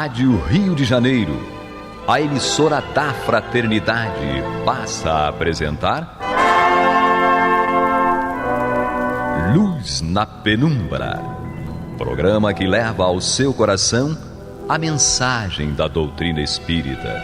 Rádio Rio de Janeiro, a emissora da Fraternidade, passa a apresentar Luz na Penumbra, programa que leva ao seu coração a mensagem da doutrina espírita.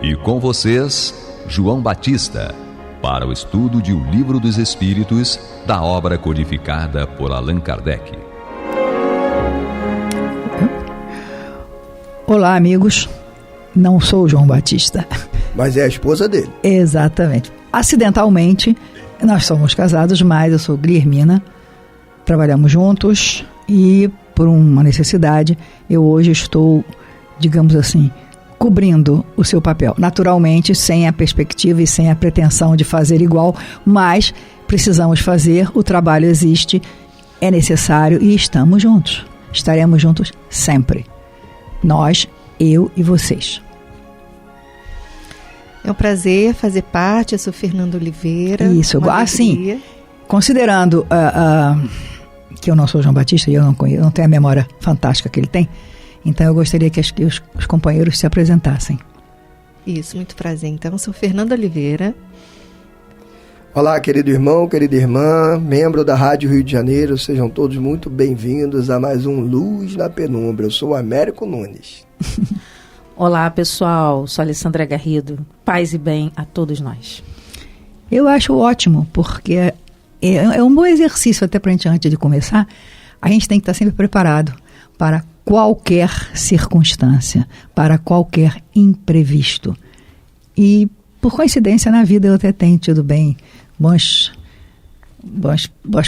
E com vocês, João Batista, para o estudo de O Livro dos Espíritos, da obra codificada por Allan Kardec. Olá, amigos. Não sou o João Batista. Mas é a esposa dele. Exatamente. Acidentalmente, nós somos casados, mas eu sou Guilhermina. Trabalhamos juntos e, por uma necessidade, eu hoje estou, digamos assim, cobrindo o seu papel. Naturalmente, sem a perspectiva e sem a pretensão de fazer igual, mas precisamos fazer, o trabalho existe, é necessário e estamos juntos. Estaremos juntos sempre. Nós, eu e vocês. É um prazer fazer parte, eu sou Fernanda Oliveira. Isso, assim, considerando que eu não sou João Batista e eu não tenho a memória fantástica que ele tem, então eu gostaria que os companheiros se apresentassem. Isso, muito prazer. Então, eu sou Fernanda Oliveira. Olá, querido irmão, querida irmã, membro da Rádio Rio de Janeiro, sejam todos muito bem-vindos a mais um Luz na Penumbra. Eu sou o Américo Nunes. Olá, pessoal, sou Alessandra Garrido. Paz e bem a todos nós. Eu acho ótimo, porque é um bom exercício até para a gente, antes de começar, a gente tem que estar sempre preparado para qualquer circunstância, para qualquer imprevisto. E, por coincidência, na vida eu até tenho tido boas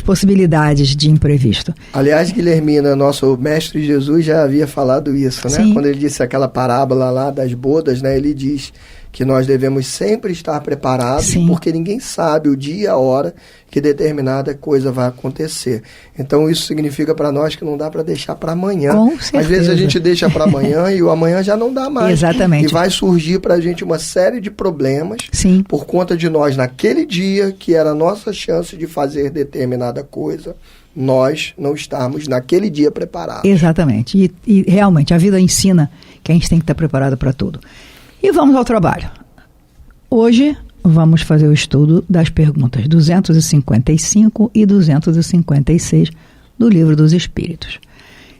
possibilidades de imprevisto. Aliás, Guilhermina, nosso mestre Jesus já havia falado isso, né? Sim. Quando ele disse aquela parábola lá das bodas, né? Ele diz que nós devemos sempre estar preparados, sim, porque ninguém sabe o dia e a hora que determinada coisa vai acontecer. Então isso significa para nós que não dá para deixar para amanhã. Com certeza. Às vezes a gente deixa para amanhã e o amanhã já não dá mais. Exatamente. E vai surgir para a gente uma série de problemas, sim, por conta de nós naquele dia que era a nossa chance de fazer determinada coisa, nós não estarmos naquele dia preparados. Exatamente. E realmente a vida ensina que a gente tem que estar preparado para tudo. E vamos ao trabalho. Hoje vamos fazer o estudo das perguntas 255 e 256 do Livro dos Espíritos.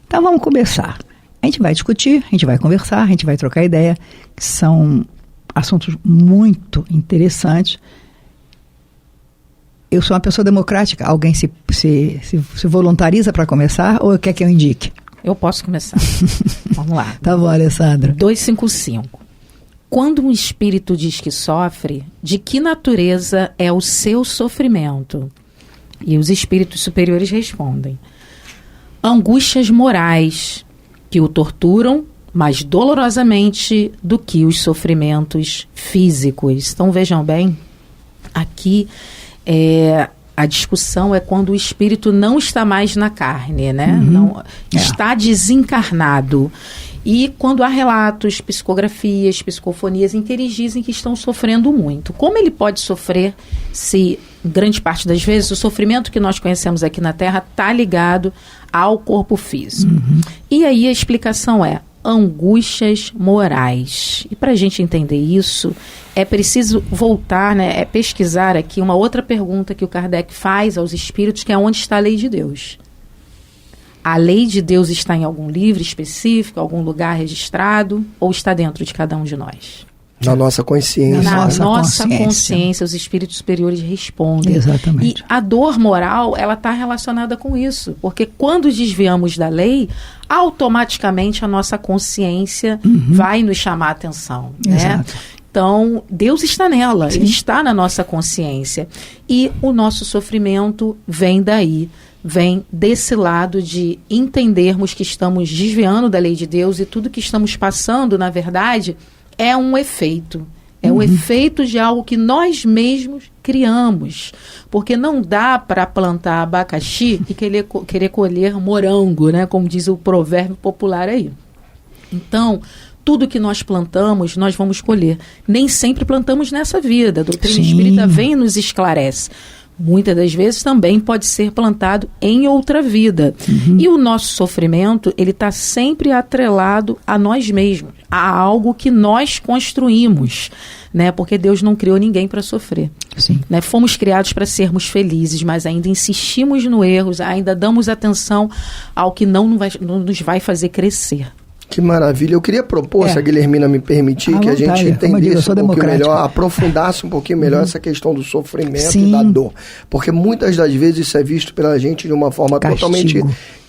Então vamos começar. A gente vai discutir, a gente vai conversar, a gente vai trocar ideia, que são assuntos muito interessantes. Eu sou uma pessoa democrática. Alguém se voluntariza para começar ou quer que eu indique? Eu posso começar. Vamos lá. Tá bom, Alessandra. 255. Quando um espírito diz que sofre, de que natureza é o seu sofrimento? E os espíritos superiores respondem: angústias morais que o torturam mais dolorosamente do que os sofrimentos físicos. Então vejam bem, aqui a discussão é quando o espírito não está mais na carne, né? Uhum. Não, está desencarnado. E quando há relatos, psicografias, psicofonias em que eles dizem que estão sofrendo muito. Como ele pode sofrer se, grande parte das vezes, o sofrimento que nós conhecemos aqui na Terra está ligado ao corpo físico? Uhum. E aí a explicação é angústias morais. E para a gente entender isso, é preciso voltar, né, pesquisar aqui uma outra pergunta que o Kardec faz aos espíritos, que é: onde está a lei de Deus? A lei de Deus está em algum livro específico, algum lugar registrado, ou está dentro de cada um de nós? Na nossa consciência. Na nossa consciência, os espíritos superiores respondem. Exatamente. E a dor moral, ela está relacionada com isso, porque quando desviamos da lei, automaticamente a nossa consciência vai nos chamar a atenção, né? Exato. Então, Deus está nela, sim, Ele está na nossa consciência. E o nosso sofrimento vem daí. Vem desse lado de entendermos que estamos desviando da lei de Deus e tudo que estamos passando, na verdade, é um efeito. É o efeito de algo que nós mesmos criamos. Porque não dá para plantar abacaxi e querer colher morango, né? Como diz o provérbio popular aí. Então, tudo que nós plantamos, nós vamos colher. Nem sempre plantamos nessa vida. A doutrina espírita vem e nos esclarece. muitas das vezes também pode ser plantado em outra vida. E o nosso sofrimento, ele está sempre atrelado a nós mesmos, a algo que nós construímos, né? Porque Deus não criou ninguém para sofrer. Sim. Né? Fomos criados para sermos felizes, mas ainda insistimos no erro, ainda damos atenção ao que não nos vai fazer crescer. Que maravilha. Eu queria propor, se a Guilhermina me permitir, que a gente entendesse um pouquinho melhor, aprofundasse um pouquinho melhor essa questão do sofrimento e da dor. Porque muitas das vezes isso é visto pela gente de uma forma totalmente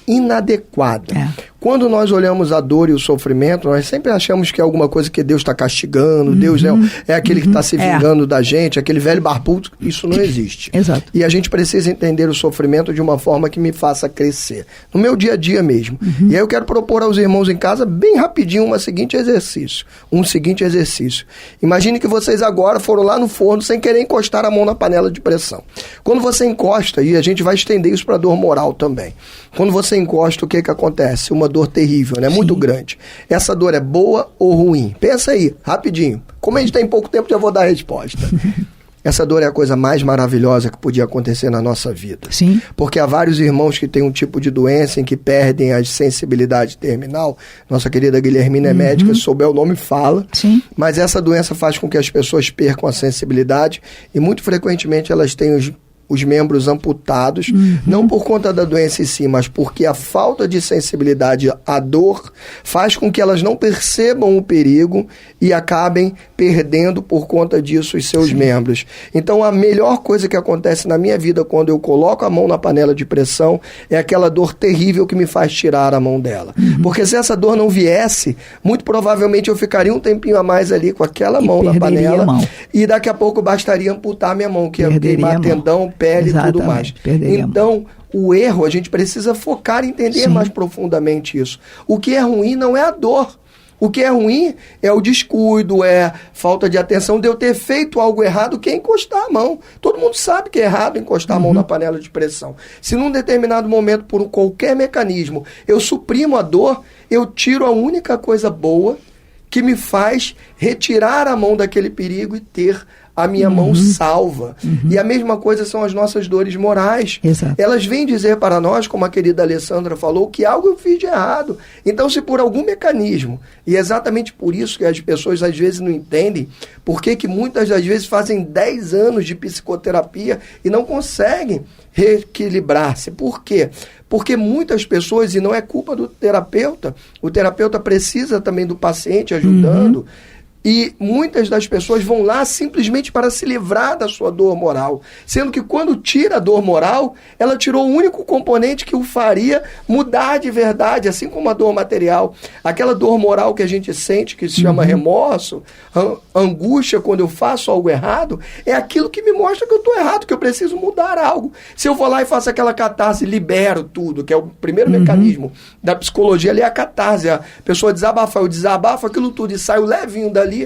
inadequada. Quando nós olhamos a dor e o sofrimento, nós sempre achamos que é alguma coisa que Deus está castigando, Deus é aquele que está se vingando da gente, aquele velho barbudo. Isso não existe. Exato. E a gente precisa entender o sofrimento de uma forma que me faça crescer. No meu dia a dia mesmo. E aí eu quero propor aos irmãos em casa, bem rapidinho, um seguinte exercício. Imagine que vocês agora foram lá no forno sem querer encostar a mão na panela de pressão. Quando você encosta, e a gente vai estender isso para a dor moral também. Quando você encosta, o que acontece? Uma dor terrível, né? Muito grande. Essa dor é boa ou ruim? Pensa aí, rapidinho. Como a gente tem pouco tempo, já vou dar a resposta. Essa dor é a coisa mais maravilhosa que podia acontecer na nossa vida. Sim. Porque há vários irmãos que têm um tipo de doença em que perdem a sensibilidade terminal. Nossa querida Guilhermina é médica, se souber o nome, fala. Sim. Mas essa doença faz com que as pessoas percam a sensibilidade e muito frequentemente elas têm os membros amputados, não por conta da doença em si, mas porque a falta de sensibilidade à dor faz com que elas não percebam o perigo e acabem perdendo por conta disso os seus membros. Então a melhor coisa que acontece na minha vida quando eu coloco a mão na panela de pressão é aquela dor terrível que me faz tirar a mão dela. Porque se essa dor não viesse, muito provavelmente eu ficaria um tempinho a mais ali com aquela mão na panela e daqui a pouco bastaria amputar minha mão, que ia queimar tendão, pele e tudo mais. Então, o erro, a gente precisa focar e entender mais profundamente isso. O que é ruim não é a dor. O que é ruim é o descuido, é falta de atenção de eu ter feito algo errado, que é encostar a mão. Todo mundo sabe que é errado encostar a mão na panela de pressão. Se num determinado momento, por qualquer mecanismo, eu suprimo a dor, eu tiro a única coisa boa que me faz retirar a mão daquele perigo e ter a minha mão salva. E a mesma coisa são as nossas dores morais. Exato. Elas vêm dizer para nós, como a querida Alessandra falou, que algo eu fiz de errado. Então, se por algum mecanismo, e é exatamente por isso que as pessoas às vezes não entendem, porque que muitas das vezes fazem 10 anos de psicoterapia e não conseguem reequilibrar-se. Por quê? Porque muitas pessoas, e não é culpa do terapeuta, o terapeuta precisa também do paciente ajudando, e muitas das pessoas vão lá simplesmente para se livrar da sua dor moral. Sendo que quando tira a dor moral, ela tirou o único componente que o faria mudar de verdade, assim como a dor material. Aquela dor moral que a gente sente, que se chama remorso, angústia quando eu faço algo errado, é aquilo que me mostra que eu estou errado, que eu preciso mudar algo. Se eu vou lá e faço aquela catarse, libero tudo, que é o primeiro mecanismo da psicologia, ali é a catarse. A pessoa desabafa, eu desabafo aquilo tudo e saio levinho dali,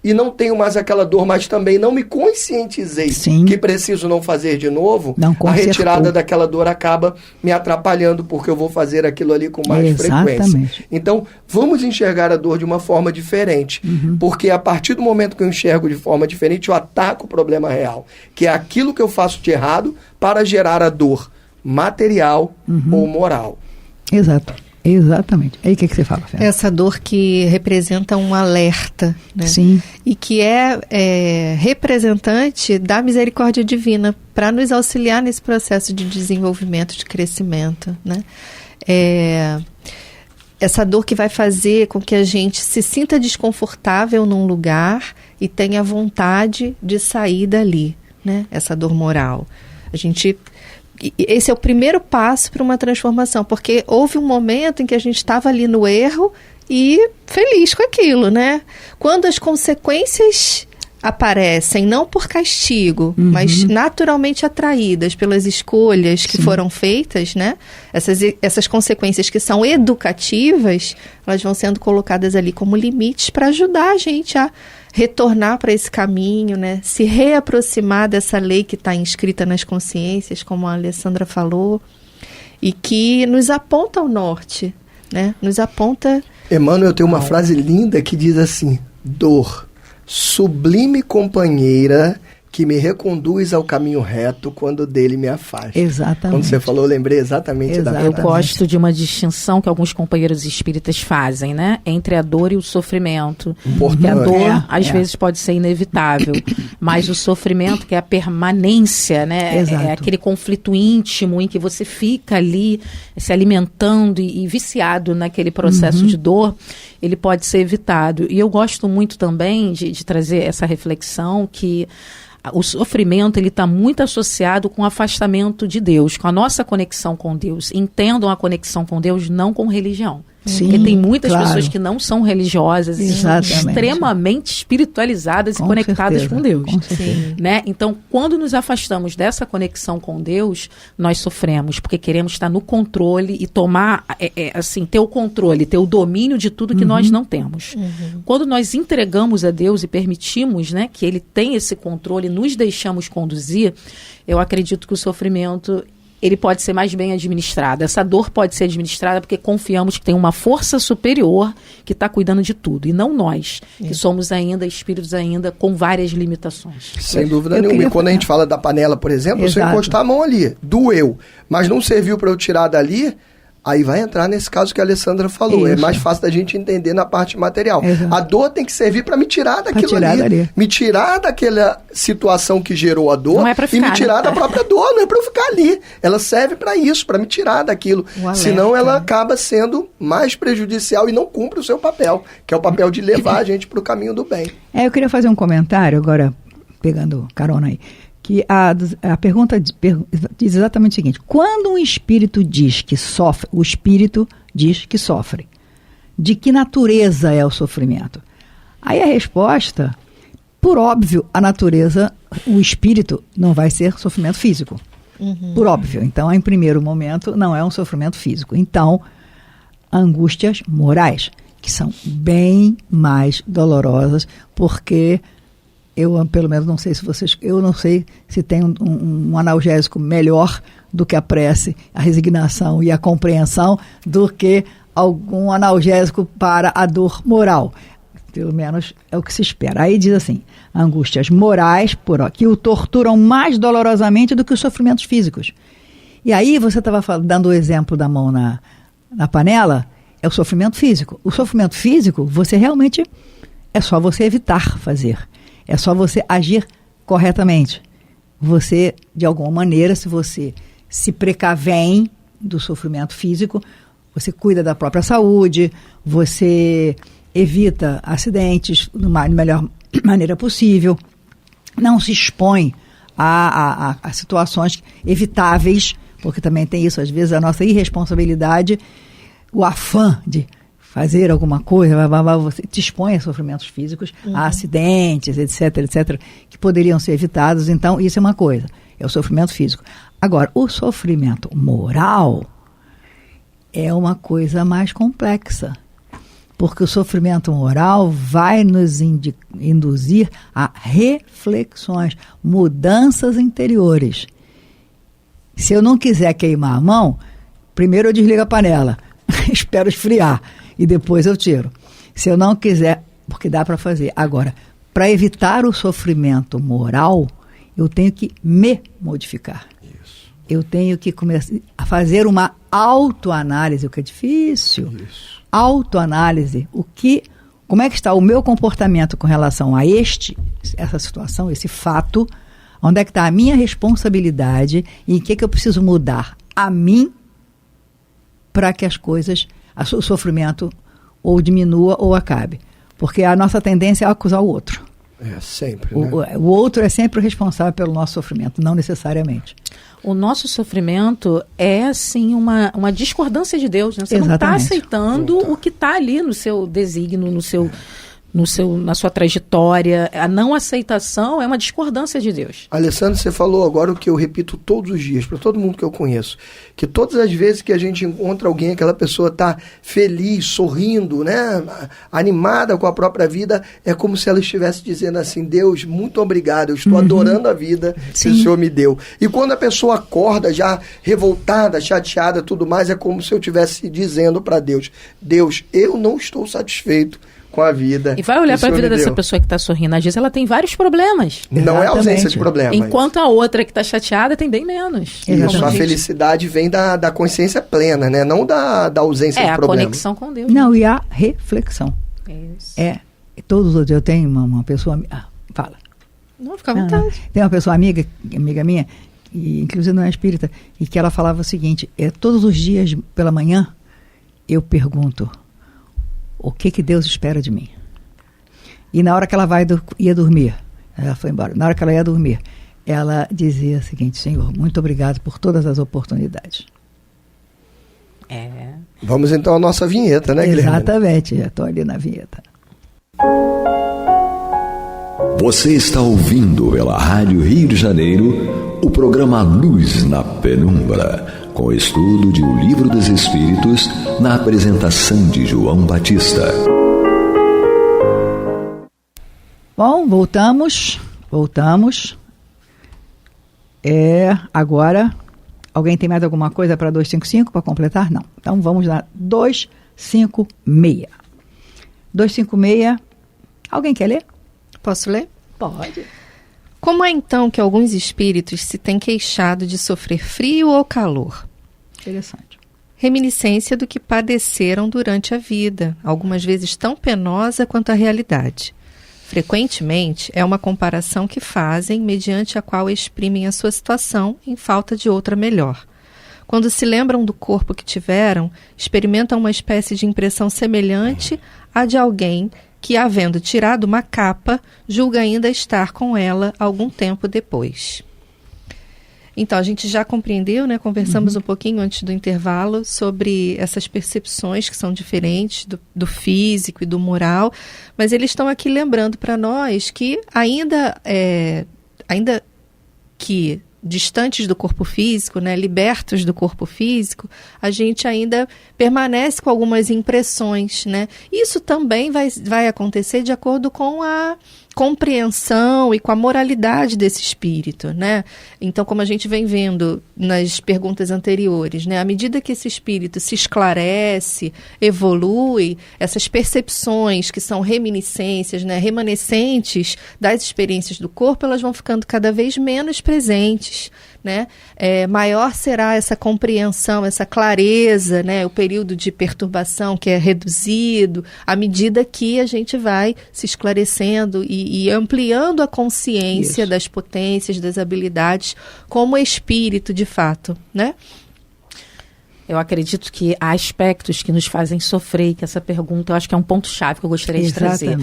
e não tenho mais aquela dor, mas também não me conscientizei que preciso não fazer de novo, a retirada daquela dor acaba me atrapalhando, porque eu vou fazer aquilo ali com mais frequência. Então, vamos enxergar a dor de uma forma diferente, porque a partir do momento que eu enxergo de forma diferente, eu ataco o problema real, que é aquilo que eu faço de errado para gerar a dor material ou moral. Exato. Exatamente. Aí o que você fala, Fernanda? Essa dor que representa um alerta, né? Sim. E que é representante da misericórdia divina para nos auxiliar nesse processo de desenvolvimento, de crescimento, né? Essa dor que vai fazer com que a gente se sinta desconfortável num lugar e tenha vontade de sair dali, né? Essa dor moral. Esse é o primeiro passo para uma transformação, porque houve um momento em que a gente estava ali no erro e feliz com aquilo, né? Quando as consequências aparecem, não por castigo, mas naturalmente atraídas pelas escolhas que foram feitas, né? Essas consequências que são educativas, elas vão sendo colocadas ali como limites para ajudar a gente a retornar para esse caminho, né? Se reaproximar dessa lei que está inscrita nas consciências, como a Alessandra falou, e que nos aponta ao norte, né? Nos aponta... Emmanuel tem uma frase linda que diz assim: dor, sublime companheira que me reconduz ao caminho reto quando dele me afasta. Exatamente. Quando você falou, eu lembrei exatamente da Eu gosto de uma distinção que alguns companheiros espíritas fazem, né? Entre a dor e o sofrimento. Porque a dor, às vezes, pode ser inevitável. Mas o sofrimento, que é a permanência, né? É aquele conflito íntimo em que você fica ali se alimentando e viciado naquele processo de dor, ele pode ser evitado. E eu gosto muito também de trazer essa reflexão que o sofrimento ele está muito associado com o afastamento de Deus, com a nossa conexão com Deus. Entendam a conexão com Deus não com religião. Sim, porque tem muitas pessoas que não são religiosas e são Exatamente. extremamente espiritualizadas e conectadas com Deus. Né? Então, quando nos afastamos dessa conexão com Deus, nós sofremos, porque queremos estar no controle e tomar, assim, ter o controle, ter o domínio de tudo que nós não temos. Quando nós entregamos a Deus e permitimos, né, que Ele tenha esse controle, nos deixamos conduzir, eu acredito que o sofrimento ele pode ser mais bem administrado. Essa dor pode ser administrada porque confiamos que tem uma força superior que está cuidando de tudo, e não nós, que somos ainda espíritos ainda com várias limitações. Sem dúvida nenhuma. E quando a gente fala da panela, por exemplo, se eu encostar a mão ali, doeu, mas não serviu para eu tirar dali, aí vai entrar nesse caso que a Alessandra falou. Isso. É mais fácil da gente entender na parte material. Exato. A dor tem que servir para me tirar daquilo ali. Me tirar daquela situação que gerou a dor e me tirar da própria dor. Não é para eu ficar ali. Ela serve para isso, para me tirar daquilo. Senão ela acaba sendo mais prejudicial e não cumpre o seu papel, que é o papel de levar a gente para o caminho do bem. Eu queria fazer um comentário agora, pegando carona aí. Que a pergunta diz exatamente o seguinte: quando um espírito diz que sofre, o espírito diz que sofre, de que natureza é o sofrimento? Aí a resposta, por óbvio, a natureza, o espírito não vai ser sofrimento físico, por óbvio. Então, em primeiro momento, não é um sofrimento físico. Então, angústias morais, que são bem mais dolorosas, porque eu, pelo menos, não sei se vocês... Eu não sei se tem um analgésico melhor do que a prece, a resignação e a compreensão do que algum analgésico para a dor moral. Pelo menos é o que se espera. Aí diz assim, angústias morais que o torturam mais dolorosamente do que os sofrimentos físicos. E aí você estava dando o exemplo da mão na panela, é o sofrimento físico. O sofrimento físico, você realmente... é só você evitar fazer. É só você agir corretamente. Você, de alguma maneira, se você se precavém do sofrimento físico, você cuida da própria saúde, você evita acidentes da melhor maneira possível, não se expõe a situações evitáveis, porque também tem isso, às vezes, a nossa irresponsabilidade, o afã de fazer alguma coisa, você te expõe a sofrimentos físicos, a acidentes, etc., que poderiam ser evitados. Então, isso é uma coisa, é o sofrimento físico. Agora, o sofrimento moral é uma coisa mais complexa, porque o sofrimento moral vai nos induzir a reflexões, mudanças interiores. Se eu não quiser queimar a mão, primeiro eu desligo a panela, espero esfriar, e depois eu tiro. Se eu não quiser, porque dá para fazer. Agora, para evitar o sofrimento moral, eu tenho que me modificar. Isso. Eu tenho que começar a fazer uma autoanálise, o que é difícil. Isso. Autoanálise. Como é que está o meu comportamento com relação a essa situação, esse fato, onde é que está a minha responsabilidade e em que eu preciso mudar a mim para que as coisas... o sofrimento ou diminua ou acabe. Porque a nossa tendência é acusar o outro. É, sempre, né? O outro é sempre o responsável pelo nosso sofrimento, não necessariamente. O nosso sofrimento é, assim, uma discordância de Deus, né? Você não está aceitando o que está ali no seu desígnio, na sua trajetória. A não aceitação é uma discordância de Deus. Alessandro, você falou agora o que eu repito todos os dias, para todo mundo que eu conheço, que todas as vezes que a gente encontra alguém, aquela pessoa está feliz, sorrindo, né, animada com a própria vida, é como se ela estivesse dizendo assim: Deus, muito obrigado, eu estou adorando a vida que o Senhor me deu. E quando a pessoa acorda já revoltada, chateada, tudo mais, é como se eu estivesse dizendo para Deus: Deus, eu não estou satisfeito com a vida. E vai olhar para a vida dessa pessoa que está sorrindo. Às vezes ela tem vários problemas. Não é ausência de problemas. Enquanto a outra que está chateada tem bem menos. Isso, a felicidade vem da consciência plena, né? Não da ausência de problemas. É a conexão com Deus. Não, e a reflexão. Isso. Todos os outros, eu tenho uma pessoa... fala. Não, fica à vontade. Tem uma pessoa amiga minha, e inclusive não é espírita, e que ela falava o seguinte, todos os dias pela manhã, eu pergunto, o que Deus espera de mim? E na hora que ela ia dormir, ela foi embora, na hora que ela ia dormir, ela dizia o seguinte, Senhor, muito obrigado por todas as oportunidades. Vamos então à nossa vinheta, né, Guilherme? Exatamente, já estou ali na vinheta. Você está ouvindo pela Rádio Rio de Janeiro o programa Luz na Penumbra, com estudo de O Livro dos Espíritos, na apresentação de João Batista. Bom, voltamos. Agora, alguém tem mais alguma coisa para 255 para completar? Não. Então vamos lá, 256. 256, alguém quer ler? Posso ler? Pode. Como é então que alguns espíritos se têm queixado de sofrer frio ou calor? Interessante. Reminiscência do que padeceram durante a vida, algumas vezes tão penosa quanto a realidade. Frequentemente, é uma comparação que fazem, mediante a qual exprimem a sua situação em falta de outra melhor. Quando se lembram do corpo que tiveram, experimentam uma espécie de impressão semelhante à de alguém que, havendo tirado uma capa, julga ainda estar com ela algum tempo depois. Então, a gente já compreendeu, né? Conversamos um pouquinho antes do intervalo sobre essas percepções que são diferentes do físico e do moral, mas eles estão aqui lembrando para nós que ainda que distantes do corpo físico, né, libertos do corpo físico, a gente ainda permanece com algumas impressões, né? Isso também vai acontecer de acordo com a compreensão e com a moralidade desse espírito, né? Então, como a gente vem vendo nas perguntas anteriores, né, à medida que esse espírito se esclarece, evolui, essas percepções que são reminiscências, né, remanescentes das experiências do corpo, elas vão ficando cada vez menos presentes, né? Maior será essa compreensão, essa clareza, né? O período de perturbação que é reduzido à medida que a gente vai se esclarecendo e ampliando a consciência das potências, das habilidades como espírito de fato, né? Eu acredito que há aspectos que nos fazem sofrer, que essa pergunta eu acho que é um ponto-chave que eu gostaria de trazer.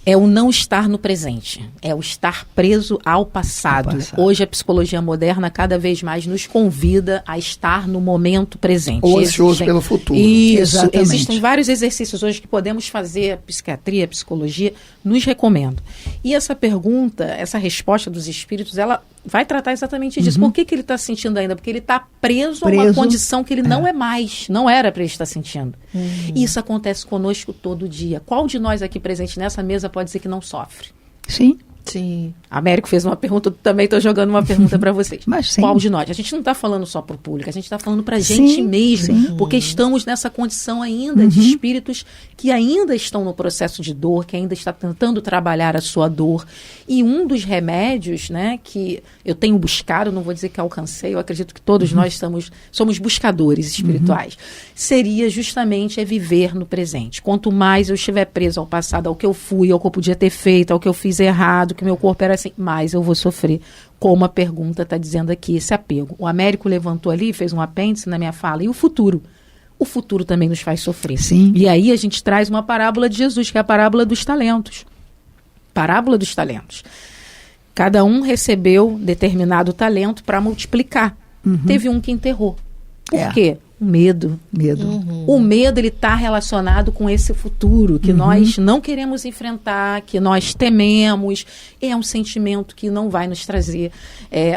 É o não estar no presente, é o estar preso ao passado. Hoje a psicologia moderna cada vez mais nos convida a estar no momento presente. Ou ansioso pelo futuro. Isso, existem vários exercícios hoje que podemos fazer, a psiquiatria, a psicologia, nos recomendam. E essa pergunta, essa resposta dos espíritos, ela vai tratar exatamente disso. Por que ele está sentindo ainda? Porque ele está preso a uma condição que ele não é mais, não era para ele estar sentindo. E isso acontece conosco todo dia. Qual de nós aqui presente nessa mesa pode dizer que não sofre? Sim. Américo fez uma pergunta, também estou jogando uma pergunta para vocês. Mas sim. Qual de nós? A gente não está falando só para o público, a gente está falando para a gente mesmo, porque estamos nessa condição ainda de espíritos que ainda estão no processo de dor, que ainda está tentando trabalhar a sua dor. E um dos remédios, né, que eu tenho buscado, não vou dizer que alcancei, eu acredito que todos nós somos buscadores espirituais, seria justamente viver no presente. Quanto mais eu estiver preso ao passado, ao que eu fui, ao que eu podia ter feito, ao que eu fiz errado, que meu corpo era assim, mais eu vou sofrer. Como a pergunta está dizendo aqui, esse apego. O Américo levantou ali, fez um apêndice na minha fala. E o futuro? O futuro também nos faz sofrer. Sim. E aí a gente traz uma parábola de Jesus, que é a parábola dos talentos. Parábola dos talentos. Cada um recebeu determinado talento para multiplicar. Teve um que enterrou. Por quê? O medo. O medo, ele está relacionado com esse futuro que nós não queremos enfrentar, que nós tememos. É um sentimento que não vai nos trazer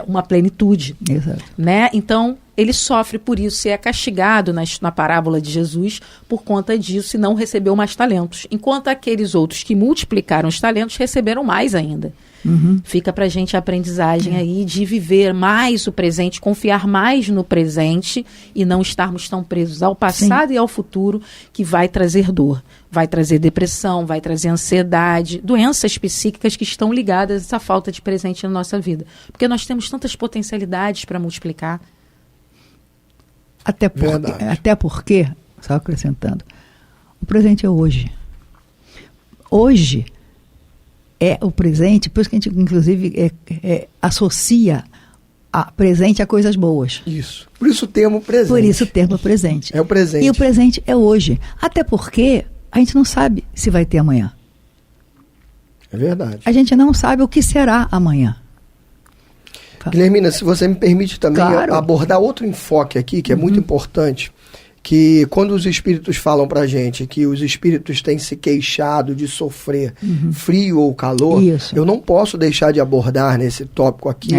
uma plenitude. Exato. Né? Então, ele sofre por isso e é castigado na parábola de Jesus por conta disso e não recebeu mais talentos. Enquanto aqueles outros que multiplicaram os talentos receberam mais ainda. Fica pra gente a aprendizagem aí de viver mais o presente, confiar mais no presente e não estar ficarmos tão presos ao passado e ao futuro, que vai trazer dor, vai trazer depressão, vai trazer ansiedade, doenças psíquicas que estão ligadas a essa falta de presente na nossa vida. Porque nós temos tantas potencialidades para multiplicar. Até porque, só acrescentando, o presente é hoje. Hoje é o presente, por isso que a gente, inclusive, associa a presente a coisas boas. Isso. Por isso o termo presente. Por isso o termo presente. É o presente. E o presente é hoje. Até porque a gente não sabe se vai ter amanhã. É verdade. A gente não sabe o que será amanhã. Guilhermina, se você me permite também abordar outro enfoque aqui, que é muito importante, que quando os espíritos falam pra gente que os espíritos têm se queixado de sofrer frio ou calor, eu não posso deixar de abordar nesse tópico aqui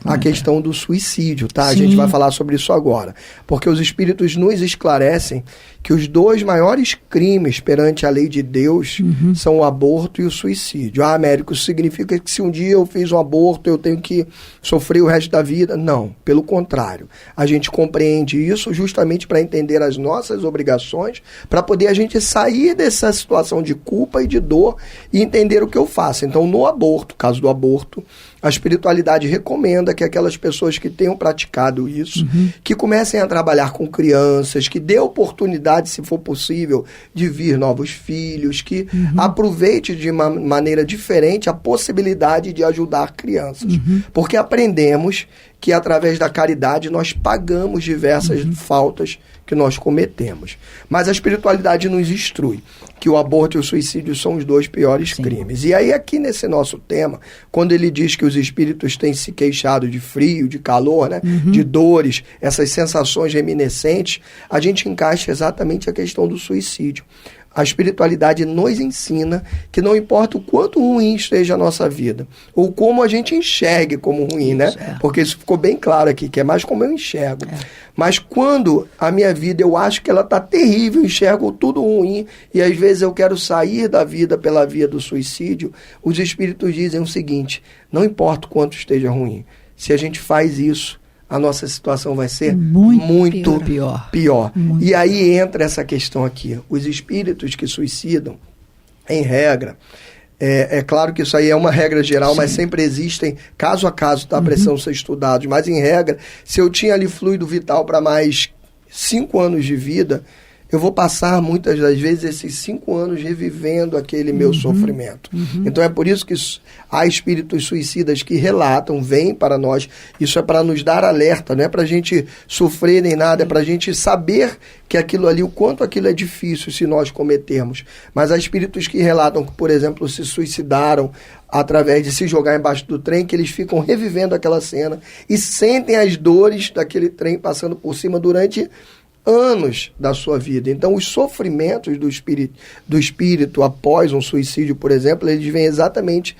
a questão do suicídio, tá? Sim. A gente vai falar sobre isso agora. Porque os espíritos nos esclarecem que os 2 maiores crimes perante a lei de Deus são o aborto e o suicídio. Ah, Américo, isso significa que se um dia eu fiz um aborto, eu tenho que sofrer o resto da vida? Não, pelo contrário. A gente compreende isso justamente para entender as nossas obrigações, para poder a gente sair dessa situação de culpa e de dor e entender o que eu faço. Então, no aborto, caso do aborto, a espiritualidade recomenda que aquelas pessoas que tenham praticado isso, que comecem a trabalhar com crianças, que dê oportunidade, se for possível, de vir novos filhos, que aproveite de uma maneira diferente a possibilidade de ajudar crianças. Porque aprendemos que através da caridade nós pagamos diversas faltas que nós cometemos. Mas a espiritualidade nos instrui que o aborto e o suicídio são os 2 piores crimes. E aí aqui nesse nosso tema, quando ele diz que os espíritos têm se queixado de frio, de calor, né, de dores, essas sensações reminiscentes, a gente encaixa exatamente a questão do suicídio. A espiritualidade nos ensina que não importa o quanto ruim esteja a nossa vida, ou como a gente enxergue como ruim, né? Porque isso ficou bem claro aqui, que é mais como eu enxergo. Mas quando a minha vida, eu acho que ela está terrível, eu enxergo tudo ruim, e às vezes eu quero sair da vida pela via do suicídio, os espíritos dizem o seguinte: não importa o quanto esteja ruim, se a gente faz isso, a nossa situação vai ser muito pior. Muito. E aí entra essa questão aqui. Os espíritos que suicidam, em regra, é claro que isso aí é uma regra geral, mas sempre existem, caso a caso, tá? Precisam ser estudados. Mas, em regra, se eu tinha ali fluido vital para mais 5 anos de vida, eu vou passar muitas das vezes esses 5 anos revivendo aquele meu sofrimento. Então é por isso que há espíritos suicidas que relatam, vêm para nós. Isso é para nos dar alerta, não é para a gente sofrer nem nada, é para a gente saber que aquilo ali, o quanto aquilo é difícil se nós cometermos. Mas há espíritos que relatam que, por exemplo, se suicidaram através de se jogar embaixo do trem, que eles ficam revivendo aquela cena e sentem as dores daquele trem passando por cima durante anos da sua vida. Então, os sofrimentos do espírito após um suicídio, por exemplo, eles vêm exatamente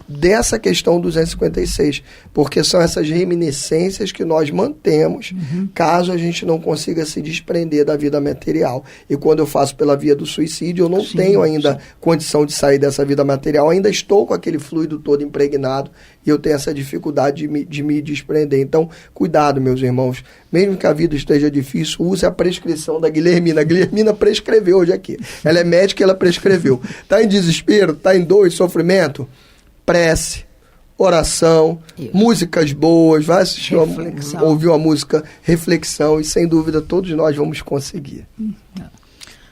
dessa questão 256, porque são essas reminiscências que nós mantemos caso a gente não consiga se desprender da vida material. E quando eu faço pela via do suicídio, eu não tenho ainda condição de sair dessa vida material, ainda estou com aquele fluido todo impregnado e eu tenho essa dificuldade de me desprender. Então, cuidado, meus irmãos, mesmo que a vida esteja difícil, use a prescrição da Guilhermina. A Guilhermina prescreveu hoje aqui. Ela é médica e ela prescreveu. Está em desespero, está em dor e sofrimento? Prece, oração, músicas boas, vai assistir, ouvir uma música, reflexão, e sem dúvida todos nós vamos conseguir.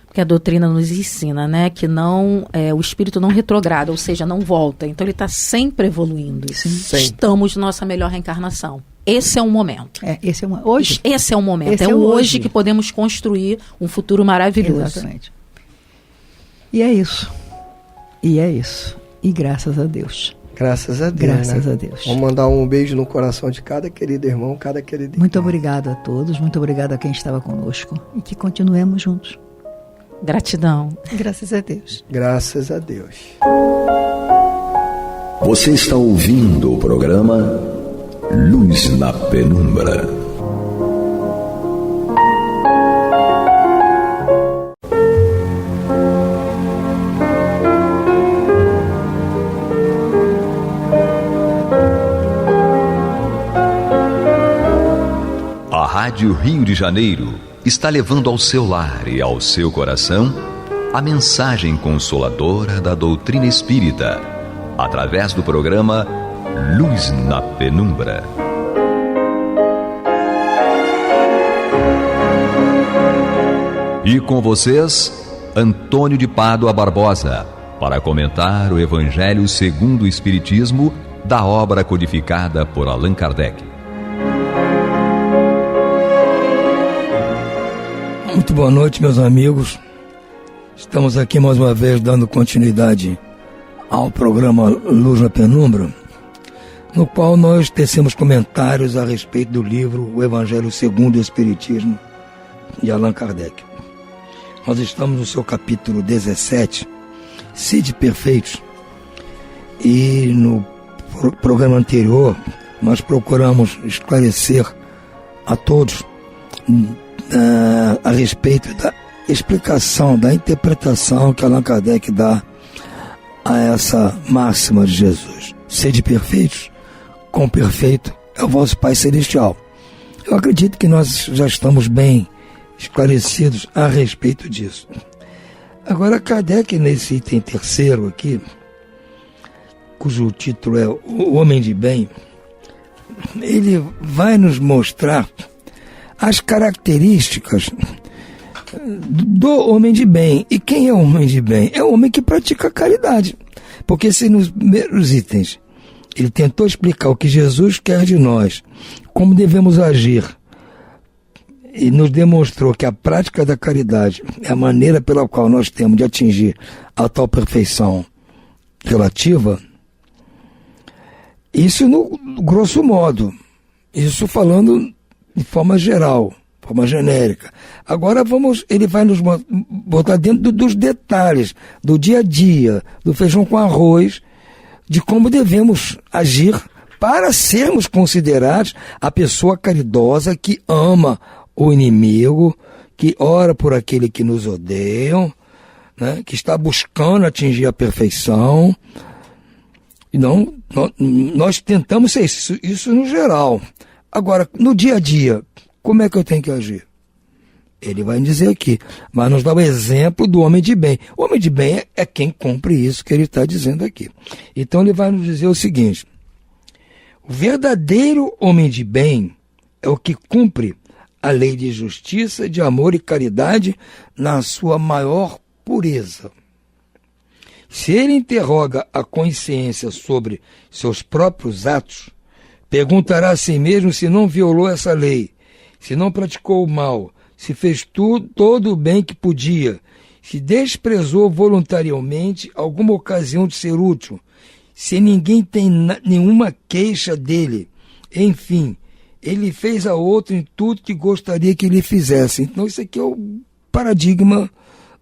Porque a doutrina nos ensina, né, que não, o espírito não retrograda, ou seja, não volta. Então ele está sempre evoluindo. Estamos na nossa melhor reencarnação. Esse é o momento. Esse é o momento. É hoje que podemos construir um futuro maravilhoso. Exatamente. E é isso. E graças a Deus. Graças a Deus. Graças a Deus. Vamos mandar um beijo no coração de cada querido irmão, cada querida irmã. Muito obrigado a todos, muito obrigado a quem estava conosco e que continuemos juntos. Gratidão. Graças a Deus. Graças a Deus. Você está ouvindo o programa Luz na Penumbra. Rádio Rio de Janeiro está levando ao seu lar e ao seu coração a mensagem consoladora da doutrina espírita, através do programa Luz na Penumbra. E com vocês, Antônio de Pádua Barbosa, para comentar o Evangelho segundo o Espiritismo, da obra codificada por Allan Kardec. Muito boa noite, meus amigos. Estamos aqui mais uma vez dando continuidade ao programa Luz na Penumbra, no qual nós tecemos comentários a respeito do livro O Evangelho segundo o Espiritismo, de Allan Kardec. Nós estamos no seu capítulo 17, Sede Perfeitos, e no programa anterior nós procuramos esclarecer a todos a respeito da explicação, da interpretação que Allan Kardec dá a essa máxima de Jesus: sede perfeitos, quão perfeito é o vosso Pai Celestial. Eu acredito que nós já estamos bem esclarecidos a respeito disso. Agora, Kardec, nesse item terceiro aqui, cujo título é O Homem de Bem, ele vai nos mostrar as características do homem de bem. E quem é o homem de bem? É o homem que pratica a caridade. Porque se nos primeiros itens ele tentou explicar o que Jesus quer de nós, como devemos agir, e nos demonstrou que a prática da caridade é a maneira pela qual nós temos de atingir a tal perfeição relativa, isso no grosso modo, isso falando de forma geral, forma genérica. Agora ele vai nos botar dentro dos detalhes, do dia a dia, do feijão com arroz, de como devemos agir para sermos considerados a pessoa caridosa que ama o inimigo, que ora por aquele que nos odeiam, né, que está buscando atingir a perfeição. E nós tentamos ser isso no geral. Agora, no dia a dia, como é que eu tenho que agir? Ele vai dizer aqui, vai nos dar o exemplo do homem de bem. O homem de bem é quem cumpre isso que ele está dizendo aqui. Então ele vai nos dizer o seguinte: o verdadeiro homem de bem é o que cumpre a lei de justiça, de amor e caridade na sua maior pureza. Se ele interroga a consciência sobre seus próprios atos, perguntará a si mesmo se não violou essa lei, se não praticou o mal, se fez todo o bem que podia, se desprezou voluntariamente alguma ocasião de ser útil, se ninguém tem nenhuma queixa dele, enfim, ele fez a outro em tudo que gostaria que ele fizesse. Então isso aqui é o paradigma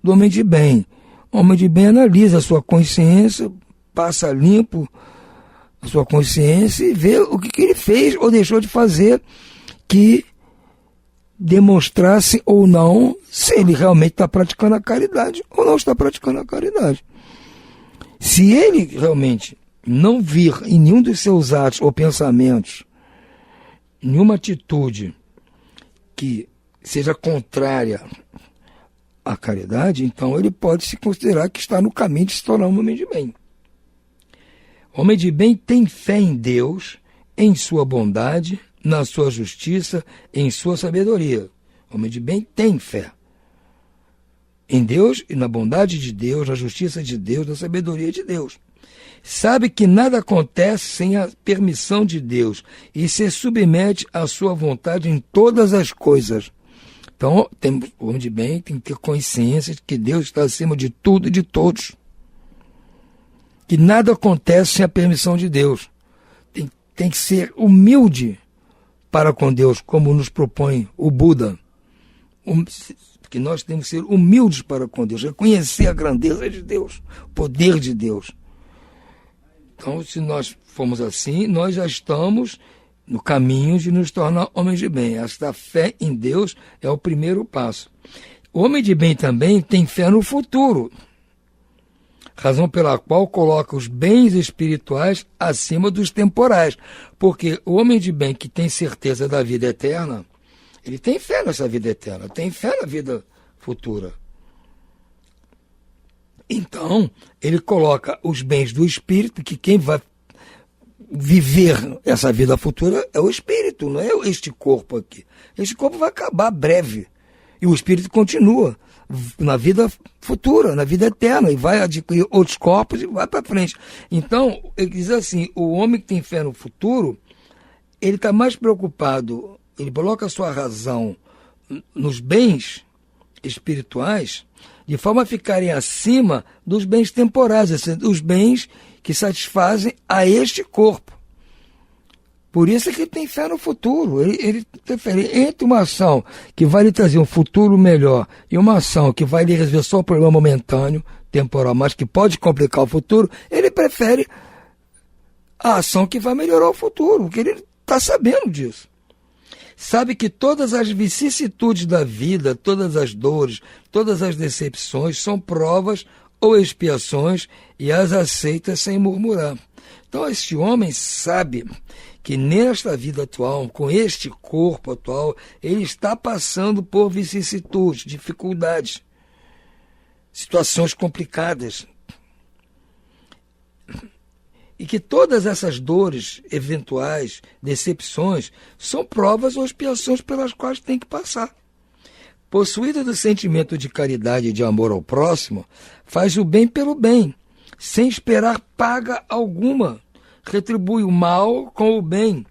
do homem de bem. O homem de bem analisa a sua consciência, passa limpo a sua consciência e vê o que ele fez ou deixou de fazer que demonstrasse ou não se ele realmente está praticando a caridade ou não está praticando a caridade. Se ele realmente não vir em nenhum dos seus atos ou pensamentos nenhuma atitude que seja contrária à caridade, então ele pode se considerar que está no caminho de se tornar um homem de bem. O homem de bem tem fé em Deus, em sua bondade, na sua justiça, em sua sabedoria. O homem de bem tem fé em Deus e na bondade de Deus, na justiça de Deus, na sabedoria de Deus. Sabe que nada acontece sem a permissão de Deus e se submete à sua vontade em todas as coisas. Então, o homem de bem tem que ter consciência de que Deus está acima de tudo e de todos. Que nada acontece sem a permissão de Deus. Tem que ser humilde para com Deus, como nos propõe o Buda. Que nós temos que ser humildes para com Deus, reconhecer a grandeza de Deus, o poder de Deus. Então, se nós formos assim, nós já estamos no caminho de nos tornar homens de bem. Esta fé em Deus é o primeiro passo. O homem de bem também tem fé no futuro, razão pela qual coloca os bens espirituais acima dos temporais, porque o homem de bem que tem certeza da vida eterna, Ele tem fé nessa vida eterna, tem fé na vida futura. Então, ele coloca os bens do espírito, que quem vai viver essa vida futura é o espírito, não é este corpo aqui. Este corpo vai acabar breve. E o espírito continua na vida futura, na vida eterna, e vai adquirir outros corpos e vai para frente. Então, ele diz assim, o homem que tem fé no futuro, ele está mais preocupado, ele coloca a sua razão nos bens espirituais, de forma a ficarem acima dos bens temporais, os bens que satisfazem a este corpo. Por isso é que ele tem fé no futuro. Ele prefere entre uma ação que vai lhe trazer um futuro melhor e uma ação que vai lhe resolver só um problema momentâneo, temporal, mas que pode complicar o futuro, ele prefere a ação que vai melhorar o futuro, porque ele está sabendo disso. Sabe que todas as vicissitudes da vida, todas as dores, todas as decepções são provas ou expiações e as aceita sem murmurar. Então este homem sabe que nesta vida atual, com este corpo atual, ele está passando por vicissitudes, dificuldades, situações complicadas. E que todas essas dores eventuais, decepções, são provas ou expiações pelas quais tem que passar. Possuído do sentimento de caridade e de amor ao próximo, faz o bem pelo bem, sem esperar paga alguma. Retribui o mal com o bem,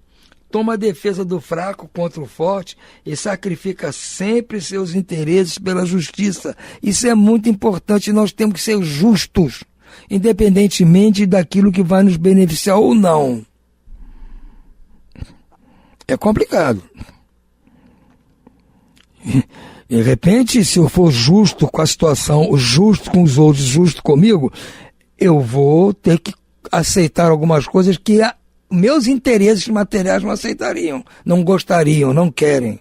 toma a defesa do fraco contra o forte e sacrifica sempre seus interesses pela justiça. Isso é muito importante, nós temos que ser justos, independentemente daquilo que vai nos beneficiar ou não. É complicado. De repente, se eu for justo com a situação, justo com os outros, justo comigo, eu vou ter que aceitar algumas coisas que meus interesses materiais não aceitariam, não gostariam, não querem.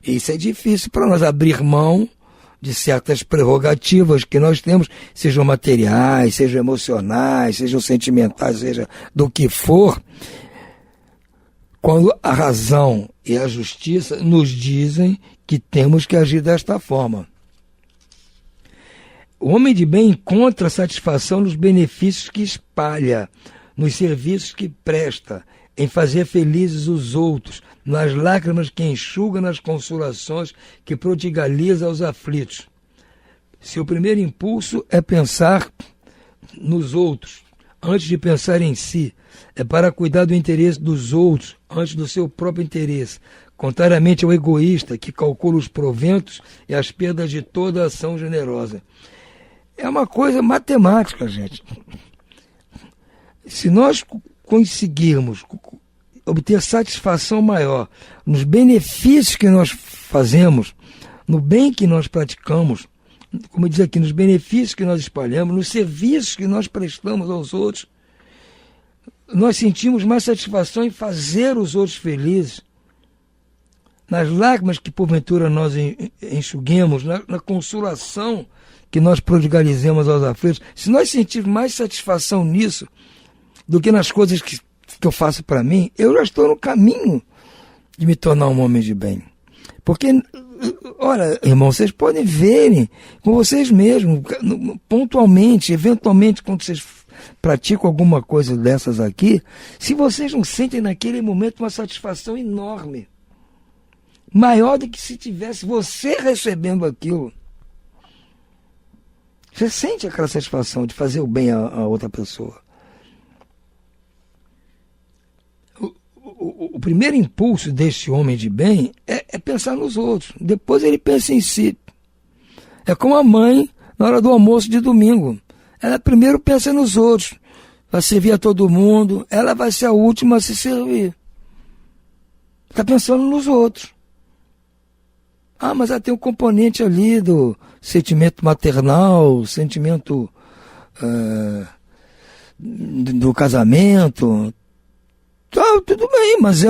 Isso é difícil para nós abrir mão de certas prerrogativas que nós temos, sejam materiais, sejam emocionais, sejam sentimentais, seja do que for, quando a razão e a justiça nos dizem que temos que agir desta forma. O homem de bem encontra satisfação nos benefícios que espalha, nos serviços que presta, em fazer felizes os outros, nas lágrimas que enxuga, nas consolações que prodigaliza aos aflitos. Seu primeiro impulso é pensar nos outros, antes de pensar em si. É para cuidar do interesse dos outros, antes do seu próprio interesse, contrariamente ao egoísta, que calcula os proventos e as perdas de toda ação generosa. É uma coisa matemática, gente. Se nós conseguirmos obter satisfação maior nos benefícios que nós fazemos, no bem que nós praticamos, como diz aqui, nos benefícios que nós espalhamos, nos serviços que nós prestamos aos outros, nós sentimos mais satisfação em fazer os outros felizes, nas lágrimas que porventura nós enxuguemos, na consolação que nós prodigalizemos aos aflitos. Se nós sentirmos mais satisfação nisso do que nas coisas que eu faço para mim, eu já estou no caminho de me tornar um homem de bem. Porque, olha, irmão, vocês podem verem com vocês mesmos, pontualmente, eventualmente, quando vocês praticam alguma coisa dessas aqui, se vocês não sentem naquele momento uma satisfação enorme, maior do que se tivesse você recebendo aquilo. Você sente aquela satisfação de fazer o bem a outra pessoa. O primeiro impulso deste homem de bem é pensar nos outros. Depois ele pensa em si. É como a mãe na hora do almoço de domingo. Ela primeiro pensa nos outros. Vai servir a todo mundo. Ela vai ser a última a se servir. Está pensando nos outros. Ah, mas ela tem um componente ali do sentimento maternal, sentimento do casamento. Tá, tudo bem, mas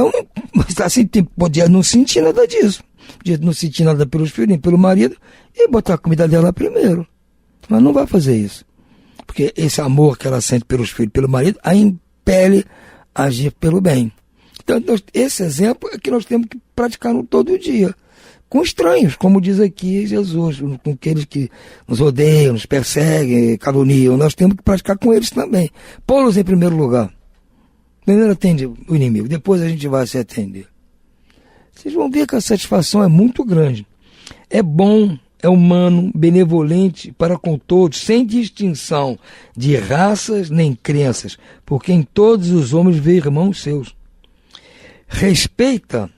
assim, podia não sentir nada disso. Podia não sentir nada pelos filhos, nem pelo marido, e botar a comida dela primeiro. Mas não vai fazer isso. Porque esse amor que ela sente pelos filhos, pelo marido, a impele a agir pelo bem. Então, esse exemplo é que nós temos que praticar no todo dia. com estranhos, como diz aqui Jesus, com aqueles que nos odeiam, nos perseguem, caluniam. Nós temos que praticar com eles também. Pô-los em primeiro lugar. Primeiro atende o inimigo, depois a gente vai se atender. Vocês vão ver que a satisfação é muito grande. É bom, é humano, benevolente para com todos, sem distinção de raças nem crenças, porque em todos os homens vê irmãos seus. Respeita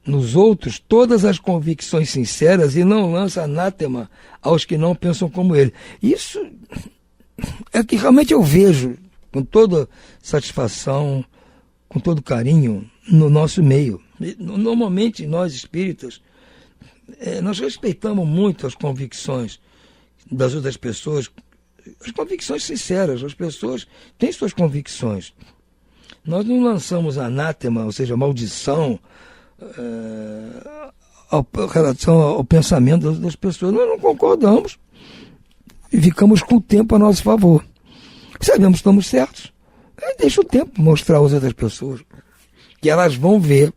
nos outros todas as convicções sinceras e não lança anátema aos que não pensam como ele. Isso é que realmente eu vejo com toda satisfação, com todo carinho no nosso meio. Normalmente nós espíritas, nós respeitamos muito as convicções das outras pessoas, as convicções sinceras. As pessoas têm suas convicções. Nós não lançamos anátema, ou seja, maldição, em relação ao pensamento das pessoas. Nós não concordamos e ficamos com o tempo a nosso favor. Sabemos que estamos certos. Deixa o tempo mostrar às outras pessoas que elas vão ver,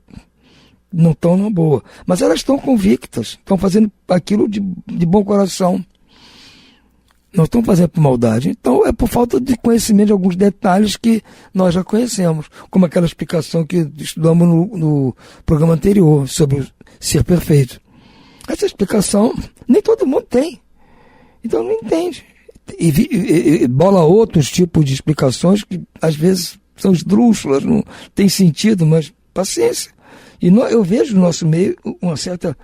não estão na boa, mas elas estão convictas, estão fazendo aquilo de bom coração. Não estão fazendo por maldade. Então é por falta de conhecimento de alguns detalhes que nós já conhecemos, como aquela explicação que estudamos no programa anterior sobre o ser perfeito. Essa explicação nem todo mundo tem, então não entende. E bola outros tipos de explicações que às vezes são esdrúxulas, não tem sentido, mas paciência. E eu vejo no nosso meio uma certa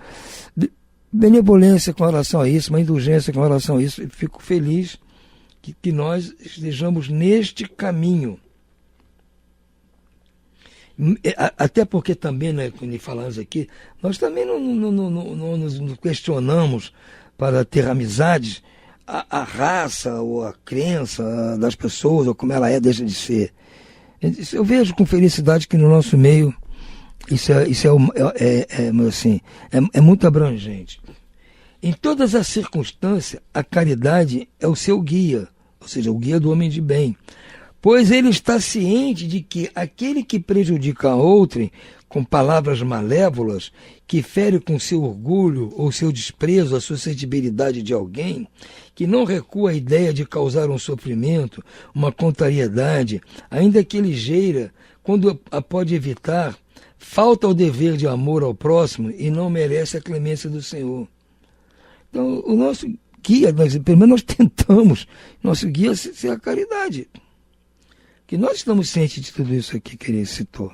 benevolência com relação a isso, uma indulgência com relação a isso. E fico feliz que nós estejamos neste caminho. Até porque também, né, quando falamos aqui, nós também não nos questionamos para ter amizades a raça ou a crença das pessoas, ou como ela deixa de ser. Eu vejo com felicidade que no nosso meio isso é muito abrangente. Em todas as circunstâncias, a caridade é o seu guia, ou seja, o guia do homem de bem, pois ele está ciente de que aquele que prejudica a outrem com palavras malévolas, que fere com seu orgulho ou seu desprezo a suscetibilidade de alguém, que não recua à ideia de causar um sofrimento, uma contrariedade, ainda que ligeira, quando a pode evitar, falta ao dever de amor ao próximo e não merece a clemência do Senhor. Então, o nosso guia, pelo menos nós tentamos, nosso guia ser a caridade. Que nós estamos cientes de tudo isso aqui que ele citou.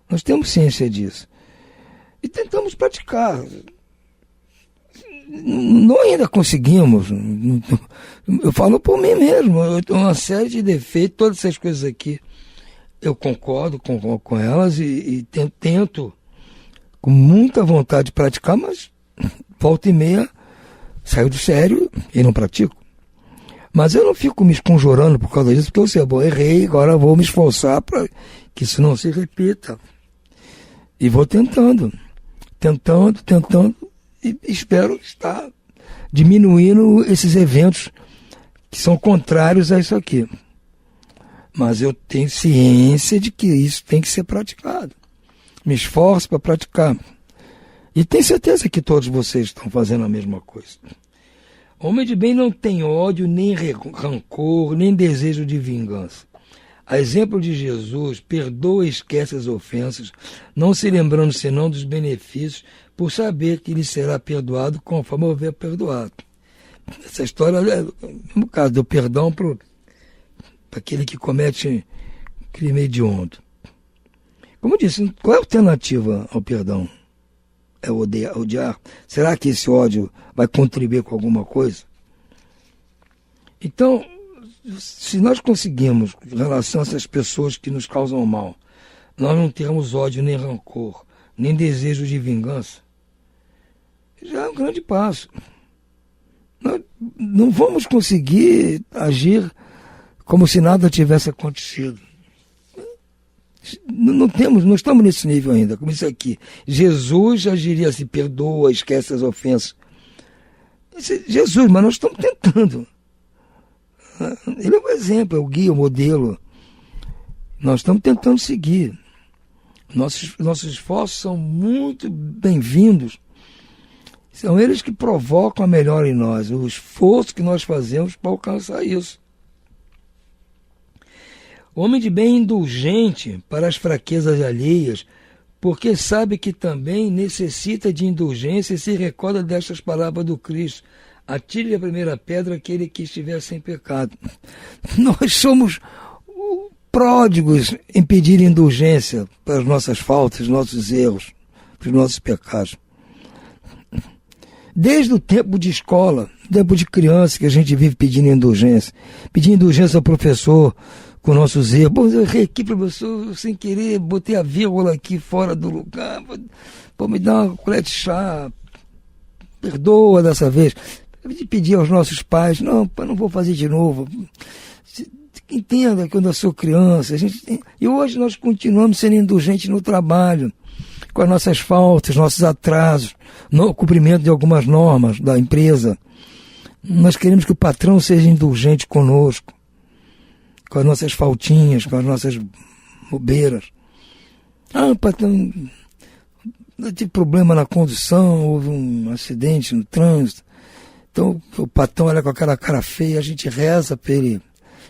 Nós temos ciência disso. E tentamos praticar. Não ainda conseguimos. Eu falo por mim mesmo. Eu tenho uma série de defeitos, todas essas coisas aqui. Eu concordo com elas e tento com muita vontade de praticar, mas volta e meia saio do sério e não pratico. Mas eu não fico me esconjurando por causa disso, porque eu sei, bom, errei, agora vou me esforçar para que isso não se repita. E vou tentando, e espero estar diminuindo esses eventos que são contrários a isso aqui. Mas eu tenho ciência de que isso tem que ser praticado. Me esforço para praticar. E tenho certeza que todos vocês estão fazendo a mesma coisa. O homem de bem não tem ódio, nem rancor, nem desejo de vingança. A exemplo de Jesus, perdoa e esquece as ofensas, não se lembrando senão dos benefícios, por saber que lhe será perdoado conforme houver perdoado. Essa história é no caso do perdão para aquele que comete crime hediondo. Como eu disse, qual é a alternativa ao perdão? É odiar? Será que esse ódio vai contribuir com alguma coisa? Então, se nós conseguimos, em relação a essas pessoas que nos causam mal, nós não termos ódio nem rancor, nem desejo de vingança, já é um grande passo. Nós não vamos conseguir agir como se nada tivesse acontecido. Não estamos nesse nível ainda, como isso aqui. Jesus agiria assim, perdoa, esquece as ofensas. Jesus, mas nós estamos tentando. Ele é o exemplo, é o guia, o modelo. Nós estamos tentando seguir. Nossos esforços são muito bem-vindos, São eles que provocam a melhora em nós, o esforço que nós fazemos para alcançar isso. O homem de bem é indulgente para as fraquezas alheias, porque sabe que também necessita de indulgência e se recorda destas palavras do Cristo: atire a primeira pedra aquele que estiver sem pecado. Nós somos pródigos em pedir indulgência para as nossas faltas, nossos erros, para os nossos pecados. Desde o tempo de escola, tempo de criança, que a gente vive pedindo indulgência ao professor com nossos erros. Pô, eu errei aqui, professor, sem querer, botei a vírgula aqui fora do lugar. Pô, me dá uma colher de chá, perdoa dessa vez. Pedir aos nossos pais: não, pai, não vou fazer de novo. Entenda que quando eu sou criança, e hoje nós continuamos sendo indulgentes no trabalho, com as nossas faltas, nossos atrasos, no cumprimento de algumas normas da empresa. Nós queremos que o patrão seja indulgente conosco, com as nossas faltinhas, com as nossas bobeiras. Patrão, eu tive problema na condução, houve um acidente no trânsito. Então o patrão olha com aquela cara feia, a gente reza para ele.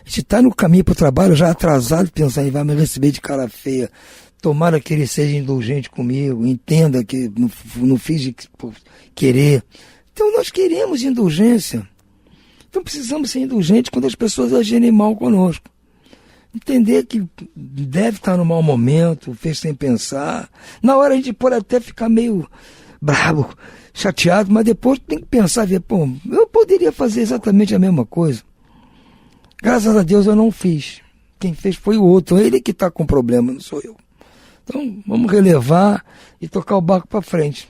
A gente está no caminho para o trabalho já atrasado, pensando: vai me receber de cara feia. Tomara que ele seja indulgente comigo, entenda que não fiz de querer. Então nós queremos indulgência. Então precisamos ser indulgentes quando as pessoas agirem mal conosco. Entender que deve estar no mau momento, fez sem pensar. Na hora a gente pode até ficar meio bravo, chateado, mas depois tem que pensar, ver: pô, eu poderia fazer exatamente a mesma coisa. Graças a Deus eu não fiz. Quem fez foi o outro. Ele que está com problema, não sou eu. Então vamos relevar e tocar o barco para frente.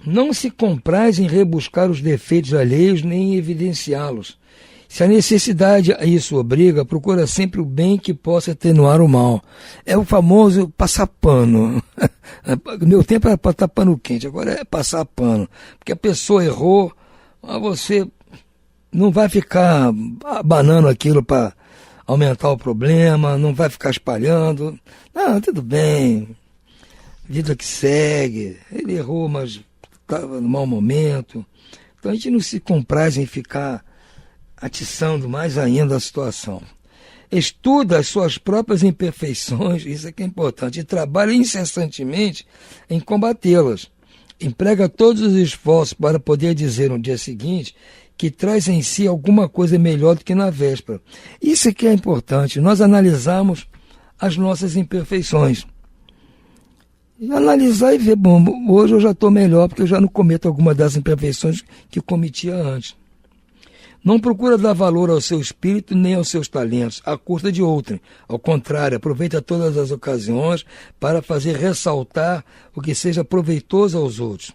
Não se compraz em rebuscar os defeitos alheios nem em evidenciá-los. Se a necessidade a isso obriga, procura sempre o bem que possa atenuar o mal. É o famoso passar pano. Meu tempo era passar pano quente, agora é passar pano. Porque a pessoa errou, mas você não vai ficar abanando aquilo para aumentar o problema, não vai ficar espalhando. Não, tudo bem, vida que segue. Ele errou, mas estava no mau momento. Então a gente não se compraz em ficar atiçando mais ainda a situação. Estuda as suas próprias imperfeições, isso é que é importante, e trabalha incessantemente em combatê-las. Emprega todos os esforços para poder dizer no dia seguinte que traz em si alguma coisa melhor do que na véspera. Isso é que é importante, nós analisarmos as nossas imperfeições. E analisar e ver: bom, hoje eu já estou melhor porque eu já não cometo alguma das imperfeições que cometia antes. Não procura dar valor ao seu espírito nem aos seus talentos, à custa de outrem. Ao contrário, aproveita todas as ocasiões para fazer ressaltar o que seja proveitoso aos outros.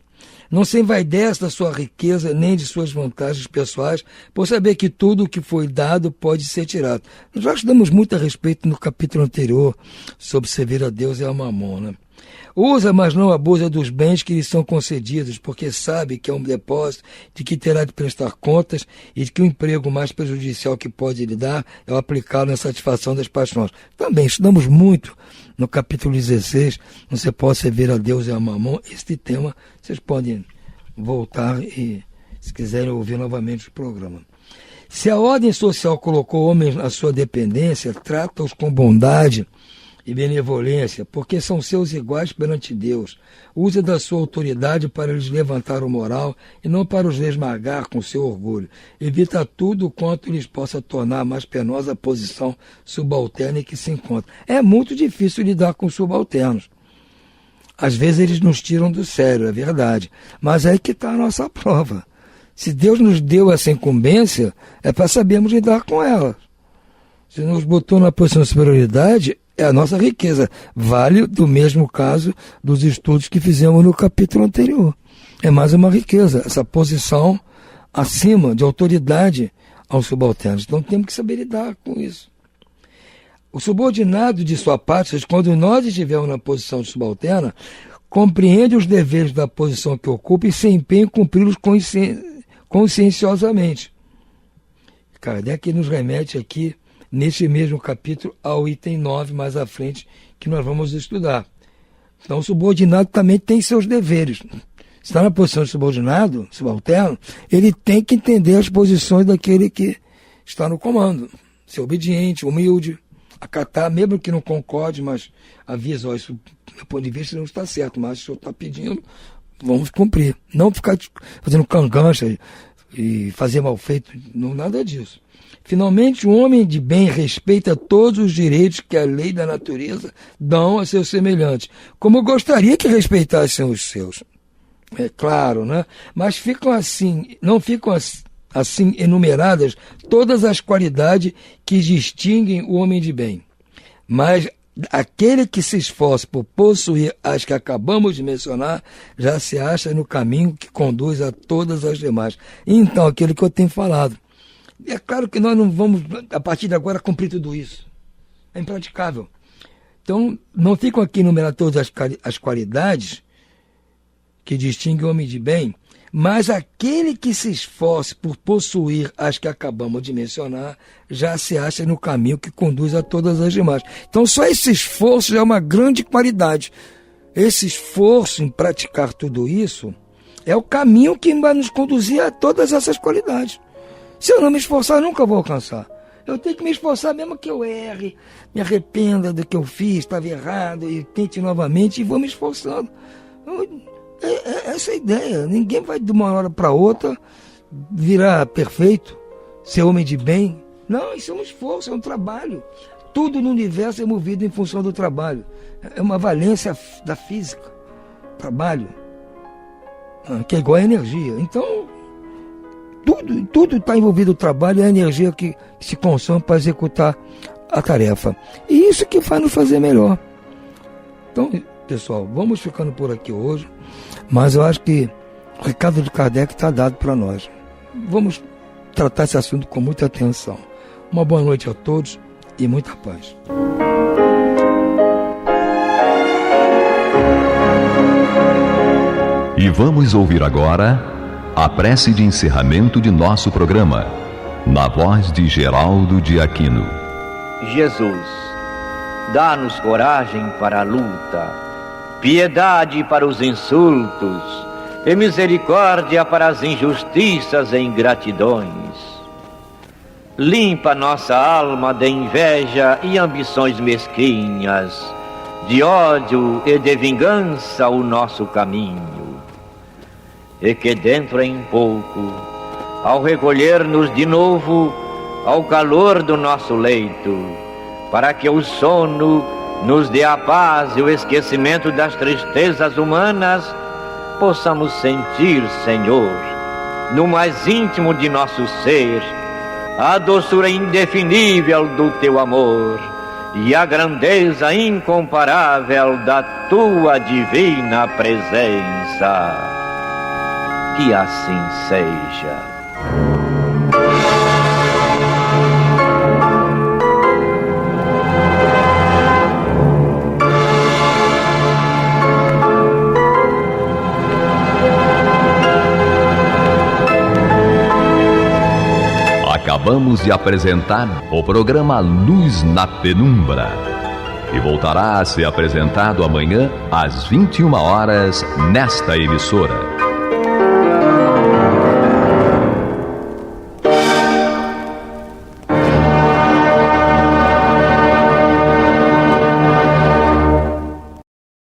Não se envaidece da sua riqueza nem de suas vantagens pessoais, por saber que tudo o que foi dado pode ser tirado. Nós já estudamos muito a respeito no capítulo anterior sobre servir a Deus e a Mamon, né? Usa, mas não abusa dos bens que lhe são concedidos, porque sabe que é um depósito de que terá de prestar contas e de que o emprego mais prejudicial que pode lhe dar é o aplicá-lo na satisfação das paixões. Também estudamos muito no capítulo 16, você pode servir a Deus e a Mamon. Este tema vocês podem voltar e, se quiserem, ouvir novamente o programa. Se a ordem social colocou homens à sua dependência, trata-os com bondade e benevolência, porque são seus iguais perante Deus. Usa da sua autoridade para lhes levantar o moral e não para os esmagar com seu orgulho. Evita tudo quanto lhes possa tornar mais penosa a posição subalterna em que se encontra. É muito difícil lidar com subalternos. Às vezes eles nos tiram do sério, é verdade. Mas é aí que está a nossa prova. Se Deus nos deu essa incumbência, é para sabermos lidar com ela. Se nos botou na posição de superioridade, é a nossa riqueza. Vale do mesmo caso dos estudos que fizemos no capítulo anterior. É mais uma riqueza, essa posição acima de autoridade aos subalternos. Então temos que saber lidar com isso. O subordinado, de sua parte, quando nós estivermos na posição de subalterna, compreende os deveres da posição que ocupa e se empenha em cumpri-los conscienciosamente. Kardec nos remete aqui, nesse mesmo capítulo, ao item 9, mais à frente, que nós vamos estudar. Então o subordinado também tem seus deveres. Se está na posição de subordinado, subalterno, ele tem que entender as posições daquele que está no comando. Ser obediente, humilde, acatar, mesmo que não concorde, mas avisa, isso do meu ponto de vista não está certo, mas se o senhor está pedindo, vamos cumprir. Não ficar fazendo cangancha e fazer mal feito, não, nada disso. Finalmente, o homem de bem respeita todos os direitos que a lei da natureza dão a seus semelhantes, como eu gostaria que respeitassem os seus. É claro, né? Mas ficam assim, não ficam assim enumeradas todas as qualidades que distinguem o homem de bem. Mas aquele que se esforça por possuir as que acabamos de mencionar, já se acha no caminho que conduz a todas as demais. Então, aquilo que eu tenho falado. É claro que nós não vamos, a partir de agora, cumprir tudo isso. É impraticável. Então, não ficam aqui enumeradas todas as qualidades que distinguem o homem de bem, mas aquele que se esforce por possuir as que acabamos de mencionar, já se acha no caminho que conduz a todas as demais. Então, só esse esforço já é uma grande qualidade. Esse esforço em praticar tudo isso é o caminho que vai nos conduzir a todas essas qualidades. Se eu não me esforçar, eu nunca vou alcançar. Eu tenho que me esforçar, mesmo que eu erre, me arrependa do que eu fiz, estava errado, e tente novamente, e vou me esforçando. Essa é a ideia. Ninguém vai de uma hora para outra virar perfeito, ser homem de bem. Não, isso é um esforço, é um trabalho. Tudo no universo é movido em função do trabalho. É uma valência da física. Trabalho. Que é igual a energia. Então, tudo está envolvido no trabalho, é a energia que se consome para executar a tarefa. E isso que faz nos fazer melhor. Então, pessoal, vamos ficando por aqui hoje, mas eu acho que o recado de Kardec está dado para nós. Vamos tratar esse assunto com muita atenção. Uma boa noite a todos e muita paz. E vamos ouvir agora a prece de encerramento de nosso programa, na voz de Geraldo de Aquino. Jesus, dá-nos coragem para a luta, piedade para os insultos e misericórdia para as injustiças e ingratidões. Limpa nossa alma de inveja e ambições mesquinhas, de ódio e de vingança o nosso caminho. E que dentro em pouco, ao recolher-nos de novo ao calor do nosso leito, para que o sono nos dê a paz e o esquecimento das tristezas humanas, possamos sentir, Senhor, no mais íntimo de nosso ser, a doçura indefinível do Teu amor e a grandeza incomparável da Tua divina presença. Que assim seja. Acabamos de apresentar o programa Luz na Penumbra, que voltará a ser apresentado amanhã às 21 horas nesta emissora.